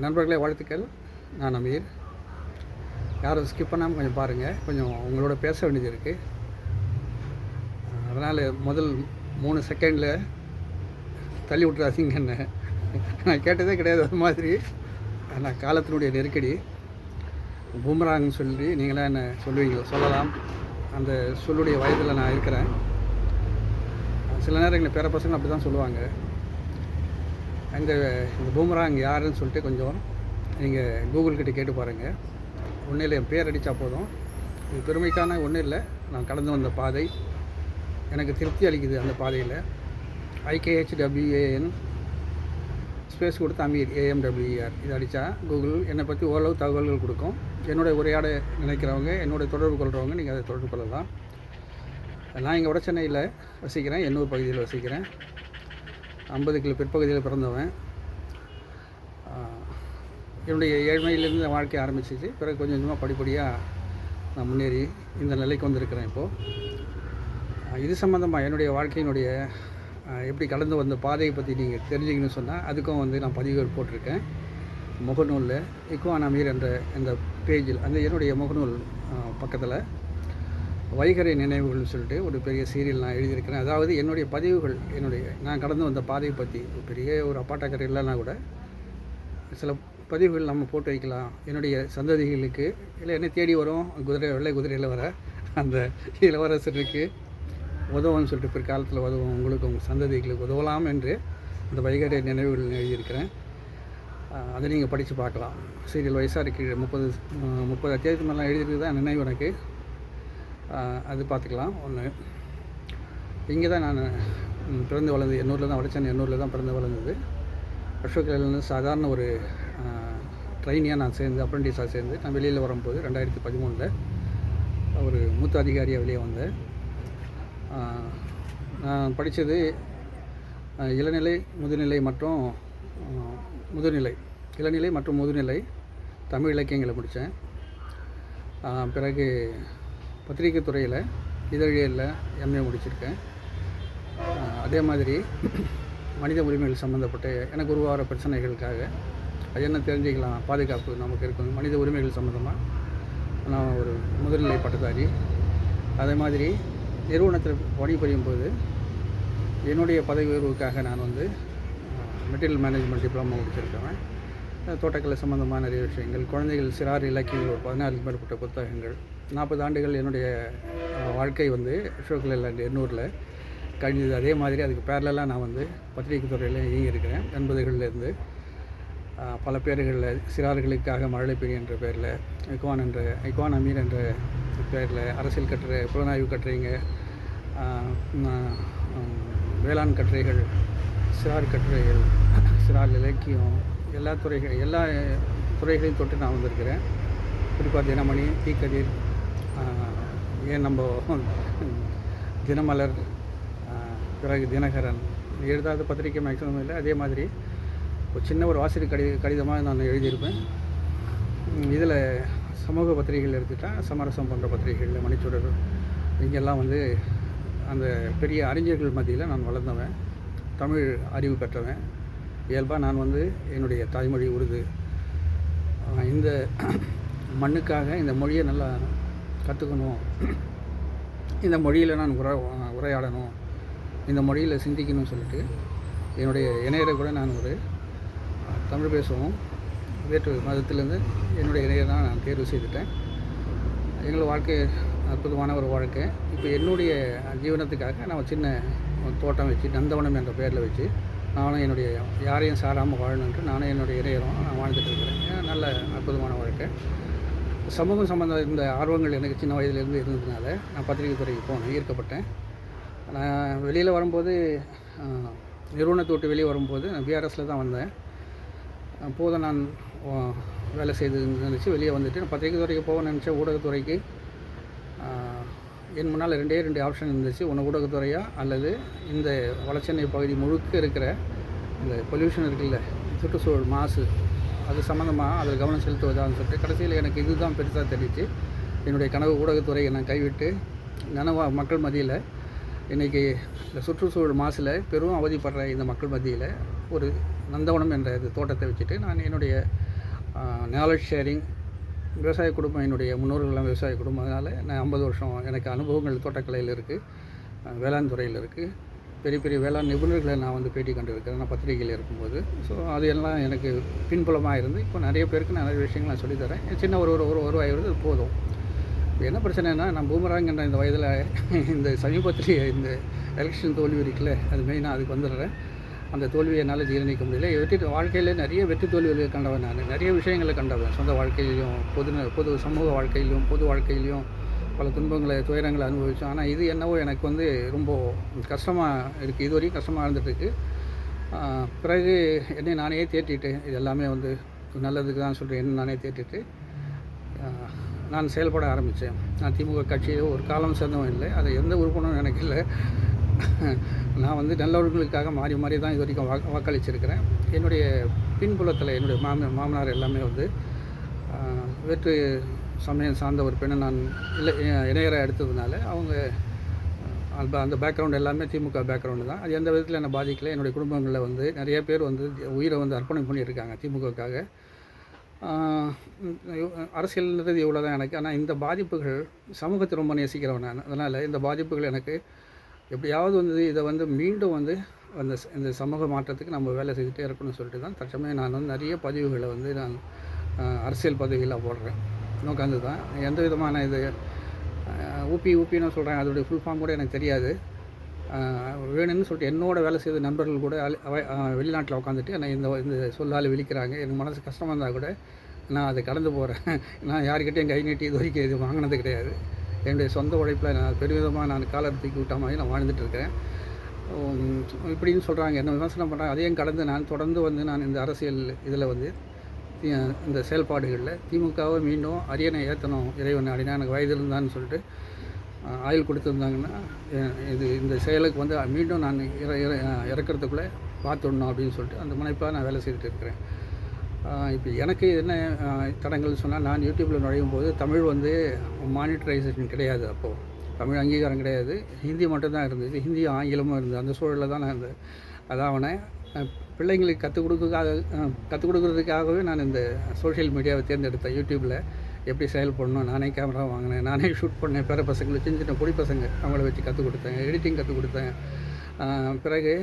நண்பர்களே, வாழ்த்துக்கள். நான் அமீர். யாரும் ஸ்கிப் பண்ணாமல் கொஞ்சம் பாருங்கள். கொஞ்சம் உங்களோட பேச வேண்டியது இருக்குது. அதனால் முதல் 3 செகண்டில் தள்ளி விட்றாதீங்க. என்ன நான் கேட்டதே கிடையாது. அது மாதிரி நான் காலத்தினுடைய நெருக்கடி பூமராங்னு சொல்லி நீங்களாம் என்ன சொல்லுவீங்க, சொல்லலாம். அந்த சொல்லுடைய வயதில் நான் இருக்கிறேன். சில நேரம் எங்கள் பேர பசங்க அப்படி தான் சொல்லுவாங்க. இந்த பூமராங் யாருன்னு சொல்லிட்டு கொஞ்சம் நீங்கள் கூகுள்கிட்ட கேட்டு பாருங்கள். ஒன்றும் இல்லை, என் பேர் அடித்தா போதும். இது பெருமைக்கான ஒன்றும் இல்லை. நான் கடந்து வந்த பாதை எனக்கு திருப்தி அளிக்குது. அந்த பாதையில் IKHWAN ஸ்பேஸ் கொடுத்து அமீர் AMWER இது அடித்தா கூகுள் என்னை பற்றி ஓரளவு தகவல்கள் கொடுக்கும். என்னுடைய உரையாட நினைக்கிறவங்க, என்னுடைய தொடர்பு கொள்கிறவங்க நீங்கள் அதை தொடர்பு கொள்ளலாம். நான் இங்கே வட சென்னையில் வசிக்கிறேன். எண்ணூர் பகுதியில் வசிக்கிறேன். 50 கிலோ பிற்பகுதியில் பிறந்தவன். என்னுடைய ஏழ்மையிலேருந்து வாழ்க்கை ஆரம்பிச்சிச்சு. பிறகு கொஞ்சம் கொஞ்சமாக படிப்படியாக நான் முன்னேறி இந்த நிலைக்கு வந்திருக்கிறேன். இப்போது இது சம்மந்தமாக என்னுடைய வாழ்க்கையினுடைய எப்படி கடந்து வந்த பாதையை பற்றி நீங்கள் தெரிஞ்சிக்கணும்னு சொன்னால் அதுக்கும் நான் பதிவுகள் போட்டிருக்கேன். முகநூலில் இக்வான் அமீர் என்ற இந்த பேஜில் என்னுடைய முகநூல் பக்கத்தில் வைகரை நினைவுகள்னு சொல்லிட்டு ஒரு பெரிய சீரியல் நான் எழுதியிருக்கிறேன். அதாவது என்னுடைய பதிவுகள், நான் கடந்து வந்த பாதையை பற்றி. பெரிய ஒரு அப்பாட்டக்கரை இல்லைன்னா கூட சில பதிவுகள் நம்ம போட்டு வைக்கலாம். என்னுடைய சந்ததிகளுக்கு இல்லை என்னை தேடி வரும் வெள்ளை குதிரையில் வர அந்த இளவரசருக்கு உதவும்னு சொல்லிட்டு பிற்காலத்தில் உதவும், உங்களுக்கு உங்கள் சந்ததிகளுக்கு உதவலாம் என்று அந்த வைகரை நினைவுகள் எழுதியிருக்கிறேன். அதை நீங்கள் படித்து பார்க்கலாம். சீரியல் வயசாக இருக்கு. 30 அத்தியாயத்துக்கு மேலே எழுதிருக்கு தான் நினைவு எனக்கு. அது பார்த்துக்கலாம். ஒன்று இங்கே தான் நான் பிறந்து வளர்ந்து, எண்ணூரில் தான், வடச்சென்னை எண்ணூரில் தான் பிறந்து வளர்ந்தது. அசோக்கிலேருந்து சாதாரண ஒரு ட்ரைனியாக நான் சேர்ந்து, அப்ரெண்டிஸாக சேர்ந்து நான் வெளியில் வரும்போது 2013 ஒரு மூத்த அதிகாரியாக வெளியே வந்தேன். நான் படித்தது இளநிலை, முதுநிலை மற்றும் முதுநிலை தமிழ் இலக்கியங்களை முடித்தேன். பிறகு பத்திரிகை துறையில் இதழியலில் MA முடிச்சிருக்கேன். அதே மாதிரி மனித உரிமைகள் சம்மந்தப்பட்ட எனக்கு உருவாகிற பிரச்சனைகளுக்காக அது என்ன தெரிஞ்சுக்கலாம், பாதுகாப்பு நமக்கு இருக்கும் மனித உரிமைகள் சம்மந்தமாக நான் ஒரு முதுநிலை பட்டதாரி. அதே மாதிரி நிறுவனத்தில் பணிபுரியும் போது என்னுடைய பதவி உயர்வுக்காக நான் மெட்டீரியல் மேனேஜ்மெண்ட் டிப்ளமோ முடிச்சிருக்கேன். தோட்டக்கலை சம்மந்தமான நிறைய விஷயங்கள், குழந்தைகள் சிறார் இலக்கியங்கள் ஒரு 14க்கு மேற்பட்ட புத்தகங்கள். 40 ஆண்டுகள் என்னுடைய வாழ்க்கை அசோக்லேண்ட் எண்ணூரில் கழிஞ்சது. அதே மாதிரி அதுக்கு பேரலாக நான் பத்திரிகை துறையில் இயங்கியிருக்கிறேன். 80களிலேருந்து பல பேர்களில் சிறார்களுக்காக மழலை பெரிய என்ற பேரில் இக்வான் அமீர் என்ற பேரில் அரசியல் கட்டுரை, புலனாய்வு கட்டுரைங்க, வேளாண் கட்டுரைகள், சிறார் கட்டுரைகள், சிறார் இலக்கியம், எல்லா துறைகளையும் தொட்டு நான் வந்திருக்கிறேன். குறிப்பாக தினமணி, தீக்கதிர், ஏன் நம்ம தினமலர், பிறகு தினகரன், எழுதாத பத்திரிக்கை மேக்ஸிமம் இல்லை. அதே மாதிரி ஒரு சின்ன ஒரு ஆசிரியர் கடிதமாக நான் எழுதியிருப்பேன். இதில் சமூக பத்திரிகைகள் எடுத்துட்டால் சமரசம் போன்ற பத்திரிகைகளில், மணிச்சுடர், இங்கெல்லாம் அந்த பெரிய அறிஞர்கள் மத்தியில் நான் வளர்ந்தவன். தமிழ் அறிவு பெற்றவன். இயல்பாக நான் என்னுடைய தாய்மொழி உருது. இந்த மண்ணுக்காக இந்த மொழியை நல்லா கற்றுக்கணும், இந்த மொழியில் நான் உரையாடணும், இந்த மொழியில் சிந்திக்கணும்னு சொல்லிட்டு என்னுடைய இணையரை கூட நான் ஒரு தமிழ் பேசவும் வேற்று மதத்திலேருந்து என்னுடைய இணையரை தான் நான் தேர்வு செய்துட்டேன். எங்கள் வாழ்க்கை அற்புதமான ஒரு வாழ்க்கை. இப்போ என்னுடைய ஜீவனத்துக்காக நான் சின்ன தோட்டம் வச்சு, நந்தவனம் என்ற பேரில் வச்சு நானும் என்னுடைய யாரையும் சாராமல் வாழணுன்ட்டு நானும் என்னுடைய இணையரும் நான் வாழ்ந்துட்டு இருக்கிறேன். நல்ல அற்புதமான வாழ்க்கை. சமூகம் சம்பந்தம் இந்த ஆர்வங்கள் எனக்கு சின்ன வயதிலேருந்து இருந்ததுனால நான் பத்திரிகை துறைக்கு ஈர்க்கப்பட்டேன். நான் வெளியில் வரும்போது, நிறுவனத்தை விட்டு வெளியே வரும்போது நான் BRSல தான் வந்தேன். அப்போது நான் வேலை செய்து நினச்சி வெளியே வந்துட்டு நான் பத்திரிகை துறைக்கு போக நினச்சேன். ஊடகத்துறைக்கு என் முன்னால் 2 ஆப்ஷன் இருந்துச்சு. ஒன்று ஊடகத்துறையா அல்லது இந்த வடசென்னை பகுதி முழுக்க இருக்கிற இந்த பொல்யூஷன் இருக்குல்ல, சுற்றுச்சூழல் மாசு, அது சம்மந்தமாக அதில் கவனம் செலுத்துவதான்னு சொல்லிட்டு கடைசியில் எனக்கு இதுதான் பெருசாக தெரிஞ்சு என்னுடைய கனவு ஊடகத்துறையை நான் கைவிட்டு மக்கள் மத்தியில் இன்றைக்கி இந்த சுற்றுச்சூழல் மாசில் பெரும் அவதிப்படுற இந்த மக்கள் மத்தியில் ஒரு நந்தவனம் என்ற இது தோட்டத்தை வச்சுட்டு நான் என்னுடைய நாலேஜ் ஷேரிங், விவசாய குடும்பம், என்னுடைய முன்னோர்கள்லாம் விவசாய குடும்பம். அதனால் நான் 50 வருஷம் எனக்கு அனுபவங்கள் தோட்டக்கலையில் இருக்குது, வேளாண் துறையில் இருக்குது. பெரிய பெரிய வேளாண் நிபுணர்களை நான் வந்து பேட்டி கண்டிருக்கிறேன் நான் பத்திரிகையில் இருக்கும்போது. ஸோ அது எல்லாம் எனக்கு பின்புலமாக இருந்து இப்போ நிறைய பேருக்கு நிறைய விஷயங்கள் நான் சொல்லித்தரேன். சின்ன ஒரு வயது போதும். இப்போ என்ன பிரச்சனைனா, நான் பூமராங்கன்ற இந்த வயதில் இந்த சமீபத்திலேயே இந்த எலெக்ஷன் தோல்வி இருக்குல்ல, அது மெயினாக அதுக்கு வந்துடுறேன். அந்த தோல்வியை என்னால் ஜீரணிக்க முடியல. வாழ்க்கையில் நிறைய வெற்றி தோல்விகளை கண்டவன் நான், நிறைய விஷயங்களை கண்டவன். சொந்த வாழ்க்கையிலையும் பொது சமூக வாழ்க்கையிலையும் பொது வாழ்க்கையிலையும் பல துன்பங்களை துயரங்களை அனுபவித்தோம். ஆனால் இது என்னவோ எனக்கு வந்து ரொம்ப கஷ்டமாக இருக்குது, இது வரைக்கும் கஷ்டமாக இருந்துகிட்ருக்கு. பிறகு என்னை நானே தேற்றிட்டு, இது எல்லாமே வந்து நல்லதுக்கு தான் சொல்கிறேன், என்ன நானே தேற்றிட்டு நான் செயல்பட ஆரம்பித்தேன். நான் திமுக கட்சியை ஒரு காலம் சேர்ந்தவன் இல்லை, அது எந்த உறுப்பினரும் எனக்கு இல்லை. நான் வந்து நல்லவர்களுக்காக மாறி மாறி தான் இது வரைக்கும் வாக்களிச்சிருக்கிறேன். என்னுடைய பின்புலத்தில் என்னுடைய மாமனார் எல்லாமே வந்து வேற்று சமயம் சார்ந்த ஒரு பெண்ணை நான் இணையராக எடுத்ததுனால அவங்க அந்த பேக்ரவுண்ட் எல்லாமே திமுக பேக்ரவுண்டு தான். அது எந்த விதத்தில் என்னை பாதிக்கலை. என்னுடைய குடும்பங்களில் வந்து நிறைய பேர் வந்து உயிரை வந்து அர்ப்பணம் பண்ணியிருக்காங்க திமுகவுக்காக. அரசியல்ன்றது இவ்வளோ தான் எனக்கு. ஆனால் இந்த பாதிப்புகள் சமூகத்தை ரொம்ப நேசிக்கிறவன் நான். அதனால் இந்த பாதிப்புகள் எனக்கு எப்படியாவது வந்து இதை வந்து மீண்டும் வந்து இந்த சமூக மாற்றத்துக்கு நம்ம வேலை செய்துகிட்டே இருக்கணும்னு சொல்லிட்டு தான் தற்சமயம் நான் வந்து நிறைய பதிவுகளை வந்து நான் அரசியல் பதவியில் போடுறேன். நோக்காந்து தான் எந்த விதமான இது ஊப்பின்னு சொல்கிறேன், அதோடைய ஃபுல் ஃபார்ம் கூட எனக்கு தெரியாது. வேணும்னு சொல்லிட்டு என்னோட வேலை செய்த நண்பர்கள் கூட வெளிநாட்டில் உட்காந்துட்டு என்னை இந்த சொல்லால் விழிக்கிறாங்க. எனக்கு மனசு கஷ்டமாக இருந்தால் கூட நான் அதை கடந்து போகிறேன். நான் யாருக்கிட்டையும் கை நீட்டி இது வரைக்கும் இது வாங்கினது கிடையாது. என்னுடைய சொந்த உழைப்பில் நான் பெருவிதமாக நான் காலர் தூக்கி விட்ட மாதிரி நான் வாழ்ந்துட்டுருக்கேன். இப்படின்னு சொல்கிறாங்க, என்ன விமர்சனம் பண்ணுறாங்க, அதையும் கடந்து நான் தொடர்ந்து வந்து நான் இந்த அரசியல் இதில் வந்து இந்த செயல்பாடுகளில் திமுகவை மீண்டும் அரியணை ஏற்றணும் இறைவன் அப்படின்னா எனக்கு வயது இருந்தான்னு சொல்லிட்டு ஆயுள் கொடுத்துருந்தாங்கன்னா இந்த செயலுக்கு வந்து மீண்டும் நான் இறக்கிறதுக்குள்ளே பார்த்துடணும் அப்படின்னு சொல்லிட்டு அந்த முனைப்பாக நான் வேலை செய்துட்டு இருக்கிறேன். இப்போ எனக்கு என்ன தடங்கள் சொன்னால், நான் யூடியூப்பில் நுழையும் போது தமிழ் வந்து மானிட்டரைசேஷன் கிடையாது. அப்போது தமிழ் அங்கீகாரம் கிடையாது, ஹிந்தி மட்டும்தான் இருந்தது. ஹிந்தியும் ஆங்கிலமும் இருந்தது. அந்த சூழலில் தான் நான் அதாவனே பிள்ளைங்களுக்கு கற்றுக் கொடுக்குறதுக்காகவே நான் இந்த சோஷியல் மீடியாவை தேர்ந்தெடுத்தேன். யூடியூப்பில் எப்படி செயல்படணும், நானே கேமரா வாங்கினேன், நானே ஷூட் பண்ணேன். பேர பசங்களுக்கு சின்ன சின்ன பொடி பசங்க அவங்கள வச்சு கற்றுக் கொடுத்தேன், எடிட்டிங் கற்றுக் கொடுத்தேன். பிறகு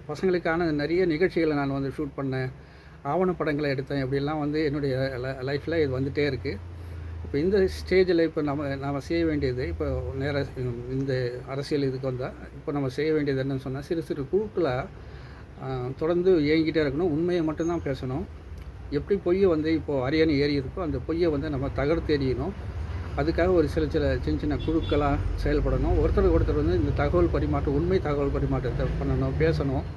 பசங்களுக்கான நிறைய நிகழ்ச்சிகளை நான் வந்து ஷூட் பண்ணேன், ஆவணப்படங்களை எடுத்தேன். இப்படிலாம் வந்து என்னுடைய லைஃப்பில் இது வந்துகிட்டே இருக்குது. இப்போ இந்த ஸ்டேஜில் இப்போ நம்ம செய்ய வேண்டியது, இப்போ இந்த அரசியல் இதுக்கு வந்தால் இப்போ நம்ம செய்ய வேண்டியது என்னன்னு சொன்னால், சிறு சிறு குழுக்களாக தொடர்ந்து இயங்கிட்டே இருக்கணும். உண்மையை மட்டும்தான் பேசணும். எப்படி பொய்யை வந்து இப்போது அரியணை ஏறி இருக்கோ அந்த பொய்யை வந்து நம்ம தகர்த்து எறியணும். அதுக்காக ஒரு சின்ன சின்ன குழுக்களாக செயல்படணும். ஒருத்தருக்கு வந்து இந்த தகவல் பரிமாற்றம், உண்மை தகவல் பரிமாற்றத்தை பண்ணணும், பேசணும்.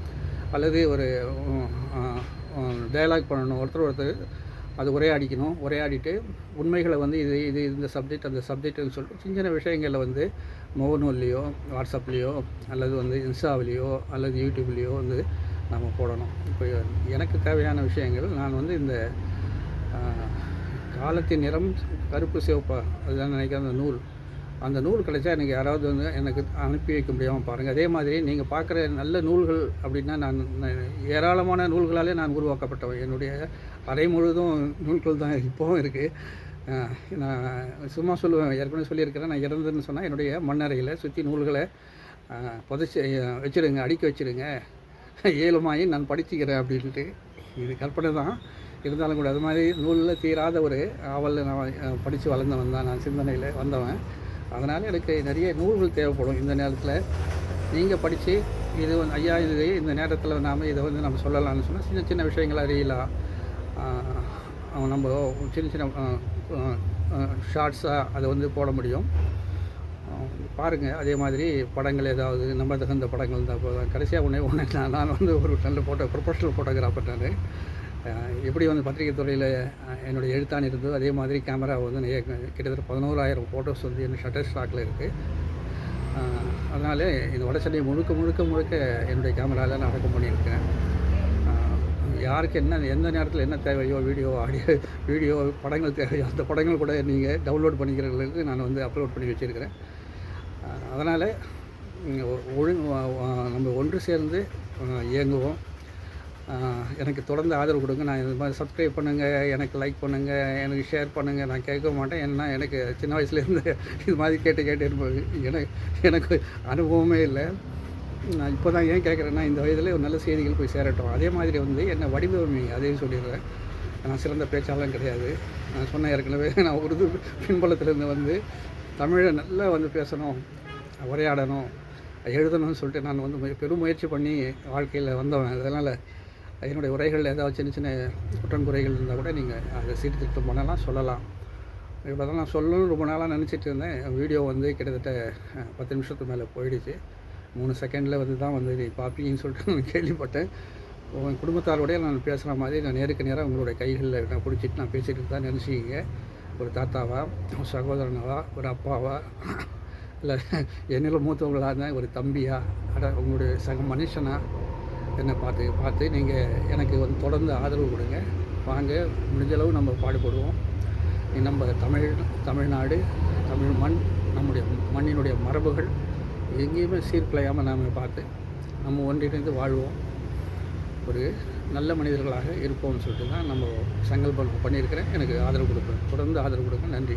அல்லது ஒரு டயலாக் பண்ணணும். ஒருத்தர் அது உரையாடிட்டு உண்மைகளை வந்து இது இந்த சப்ஜெக்ட் அந்த சப்ஜெக்ட்னு சொல்லிட்டு சின்ன சின்ன விஷயங்களில் வந்து முகநூல்லையோ வாட்ஸ்அப்லேயோ அல்லது வந்து இன்ஸ்டாவிலையோ அல்லது யூடியூப்லேயோ வந்து நம்ம போடணும். இப்போ எனக்கு தேவையான விஷயங்கள் நான் வந்து இந்த காலத்தின் நிறம் கருப்பு சிவப்பா அதுதான் நினைக்கிறேன். அந்த நூல் கிடைச்சா எனக்கு யாராவது வந்து எனக்கு அனுப்பி வைக்க முடியாமல் பாருங்கள். அதே மாதிரி நீங்கள் பார்க்குற நல்ல நூல்கள் அப்படின்னா நான் ஏராளமான நூல்களாலே நான் உருவாக்கப்பட்டவன். என்னுடைய அறை முழுதும் நூல்கள் தான் இப்போவும் இருக்குது. நான் சும்மா சொல்லுவேன், ஏற்கனவே சொல்லியிருக்கிறேன், நான் இறந்ததுன்னு சொன்னால் என்னுடைய மண்ணறையில் சுற்றி நூல்களை புதைச்சி வச்சுடுங்க, அடுக்கி வச்சுடுங்க, ஏழுமாயி நான் படிச்சுக்கிறேன் அப்படின்ட்டு. இது கற்பனை தான், இருந்தாலும் கூட அது மாதிரி நூலில் தீராத ஒரு ஆவலில் நான் படித்து வளர்ந்தவன் தான், நான் சிந்தனையில் வந்தவன். அதனால் எனக்கு நிறைய நூல்கள் தேவைப்படும். இந்த நேரத்தில் நீங்கள் படித்து இது வந்து ஐயா இது இந்த நேரத்தில் நாம் இதை வந்து நம்ம சொல்லலாம்னு சொன்னால் சின்ன சின்ன விஷயங்கள் அறியலாம். நம்ம சின்ன சின்ன ஷார்ட்ஸாக அதை வந்து போட முடியும். பாருங்கள். அதே மாதிரி படங்கள் ஏதாவது நம்ம தகுந்த படங்கள் தான் போதும். கடைசியாக ஒன்று நான் வந்து ஒரு நல்ல ப்ரொஃபஷனல் ஃபோட்டோகிராஃபர். நான் எப்படி வந்து பத்திரிகை துறையில் என்னுடைய எழுத்தாணி இருந்தோ அதே மாதிரி கேமரா வந்து கிட்டத்தட்ட 11,000 ஃபோட்டோஸ் வந்து என்ன ஷட்டர் ஸ்டாக்கில் இருக்குது. அதனால் இந்த வடசென்னை முழுக்க என்னுடைய கேமராவில் நான் அடக்கம் பண்ணியிருக்கேன். யாருக்கு எந்த நேரத்தில் என்ன தேவையோ வீடியோ படங்கள் தேவையோ அந்த படங்கள் கூட நீங்கள் டவுன்லோட் பண்ணிக்கிறவங்களுக்கு நான் வந்து அப்லோட் பண்ணி வச்சுருக்கிறேன். அதனால் நம்ம ஒன்று சேர்ந்து இயங்குவோம். எனக்கு தொடர்ந்து ஆதரவு கொடுங்க. நான் இது மாதிரி சப்ஸ்கிரைப் பண்ணுங்கள், எனக்கு லைக் பண்ணுங்கள், எனக்கு ஷேர் பண்ணுங்கள். நான் கேட்க மாட்டேன். ஏன்னா எனக்கு சின்ன வயசுலேருந்து இது மாதிரி கேட்டு இருப்பேன். எனக்கு அனுபவமே இல்லை. நான் இப்போ தான் ஏன் கேட்குறேன்னா, இந்த வயதில் ஒரு நல்ல செய்திகள் போய் சேரட்டும். அதே மாதிரி என்னை வடிவமைங்க, அதையும் சொல்லிடுறேன். நான் சிறந்த பேச்சாளரும் கிடையாது. நான் சொன்ன ஏற்கனவே நான் உருது பின்புலத்திலேருந்து தமிழை நல்லா பேசணும், உரையாடணும், எழுதணும்னு சொல்லிட்டு நான் பெரும் முயற்சி பண்ணி வாழ்க்கையில் வந்தவன். அதனால் என்னுடைய உரைகளில் ஏதாவது சின்ன சின்ன குற்றம் குறைகள் இருந்தால் கூட நீங்கள் அதை சீர்திருத்தம் பண்ணலாம், சொல்லலாம். இவ்வளோ தான் நான் சொல்லணும்னு ரொம்ப நாளாக நினச்சிட்டு இருந்தேன். வீடியோ கிட்டத்தட்ட 10 நிமிஷத்துக்கு மேலே போயிடுச்சு. 3 செகண்டில் தான் நீ பார்ப்பீங்கன்னு சொல்லிட்டு நான் கேள்விப்பட்டேன். உங்கள் குடும்பத்தாரோடய நான் பேசுகிற மாதிரி நான் நேருக்கு நேராக உங்களுடைய கைகளில் நான் பிடிச்சிட்டு நான் பேசிகிட்டு தான் நினச்சிக்கிங்க. ஒரு தாத்தாவா, ஒரு சகோதரனாவா, ஒரு அப்பாவா, இல்லை என்னில் மூத்தவங்களாக இருந்தால் ஒரு தம்பியா, உங்களுடைய சக மனுஷனாக என்னை பார்த்து நீங்கள் எனக்கு தொடர்ந்து ஆதரவு கொடுங்க. வாங்க, முடிஞ்சளவு நம்ம பாடுபடுவோம். நம்ம தமிழ்நாடு, தமிழ் மண், நம்முடைய மண்ணினுடைய மரபுகள் எங்கேயுமே சீர்குலையாமல் நாம் பார்த்து நம்ம ஒன்றிணைந்து வாழ்வோம். ஒரு நல்ல மனிதர்களாக இருப்போம்னு சொல்லிட்டு தான் நம்ம சங்கல்பம் பண்ணியிருக்கிறேன். எனக்கு ஆதரவு கொடுப்பேன். தொடர்ந்து ஆதரவு கொடுங்க. நன்றி.